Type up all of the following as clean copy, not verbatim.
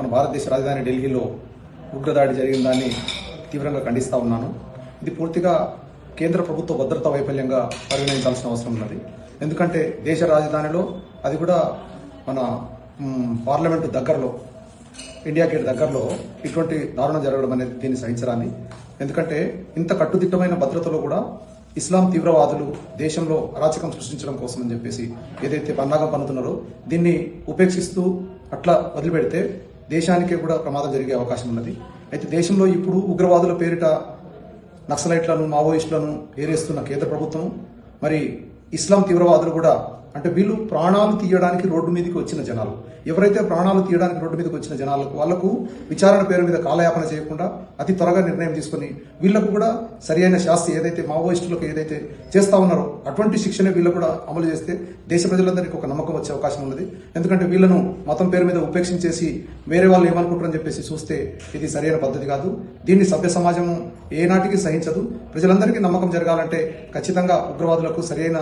మన భారతదేశ రాజధాని ఢిల్లీలో ఉగ్రదాడి జరిగిన దాన్ని తీవ్రంగా ఖండిస్తూ ఉన్నాను. ఇది పూర్తిగా కేంద్ర ప్రభుత్వ భద్రతా వైఫల్యంగా పరిగణించాల్సిన అవసరం ఉన్నది. ఎందుకంటే దేశ రాజధానిలో, అది కూడా మన పార్లమెంటు దగ్గరలో, ఇండియా గేట్ దగ్గరలో ఇటువంటి దారుణం జరగడం అనేది దీన్ని సహించరాని. ఎందుకంటే ఇంత కట్టుదిట్టమైన భద్రతలో కూడా ఇస్లాం తీవ్రవాదులు దేశంలో అరాచకం సృష్టించడం కోసం అని చెప్పేసి ఏదైతే పన్నాగం పన్నుతున్నారో దీన్ని ఉపేక్షిస్తూ అట్లా వదిలిపెడితే దేశానికే కూడా ప్రమాదం జరిగే అవకాశం ఉన్నది. అయితే దేశంలో ఇప్పుడు ఉగ్రవాదుల పేరిట నక్సలైట్లను, మావోయిస్టులను ఏరేస్తున్న కేంద్ర ప్రభుత్వం, మరి ఇస్లాం తీవ్రవాదులు కూడా, అంటే వీళ్ళు ప్రాణాలు తీయడానికి రోడ్డు మీదకి వచ్చిన జనాలు, ఎవరైతే ప్రాణాలు తీయడానికి రోడ్డు మీదకి వచ్చిన జనాలకు వాళ్లకు విచారణ పేరు మీద కాలయాపన చేయకుండా అతి త్వరగా నిర్ణయం తీసుకుని వీళ్లకు కూడా సరియైన శాస్తి ఏదైతే మావోయిస్టులకు ఏదైతే చేస్తా ఉన్నారో అటువంటి శిక్షనే వీళ్ళు కూడా అమలు చేస్తే దేశ ప్రజలందరికీ ఒక నమ్మకం వచ్చే అవకాశం ఉన్నది. ఎందుకంటే వీళ్లను మతం పేరు మీద ఉపేక్షించేసి వేరే వాళ్ళు ఏమనుకుంటారని చెప్పేసి చూస్తే ఇది సరైన పద్ధతి కాదు. దీన్ని సభ్య సమాజం ఏనాటికి సహించదు. ప్రజలందరికీ నమ్మకం జరగాలంటే ఖచ్చితంగా ఉగ్రవాదులకు సరైన,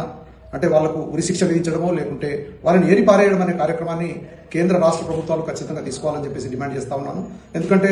అంటే వాళ్లకు ఉరిశిక్ష విధించడమో లేకుంటే వాళ్ళని ఏరి పారేయడం అనే కార్యక్రమాన్ని కేంద్ర రాష్ట్ర ప్రభుత్వాలు ఖచ్చితంగా తీసుకోవాలని చెప్పేసి డిమాండ్ చేస్తా ఉన్నాను. ఎందుకంటే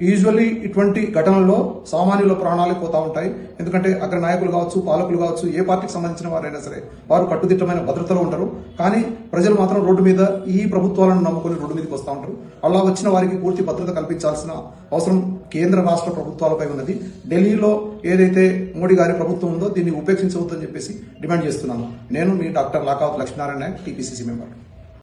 యూజువల్లీ ఇటువంటి ఘటనల్లో సామాన్యుల ప్రాణాలు పోతా ఉంటాయి. ఎందుకంటే అగ్ర నాయకులు కావచ్చు, పాలకులు కావచ్చు, ఏ పార్టీకి సంబంధించిన వారైనా సరే వారు కట్టుదిట్టమైన భద్రతలో ఉంటారు. కానీ ప్రజలు మాత్రం రోడ్డు మీద ఈ ప్రభుత్వాలను నమ్ముకొని రోడ్డు మీదకి వస్తూ ఉంటారు. అలా వచ్చిన వారికి పూర్తి భద్రత కల్పించాల్సిన అవసరం కేంద్ర రాష్ట్ర ప్రభుత్వాలపై ఉన్నది. ఢిల్లీలో ఏదైతే మోడీ గారి ప్రభుత్వం ఉందో దీన్ని ఉపేక్షించవద్దని చెప్పేసి డిమాండ్ చేస్తున్నాను. నేను మీ doctor Lakavath Lakshminarayana Nayak, TPCC member.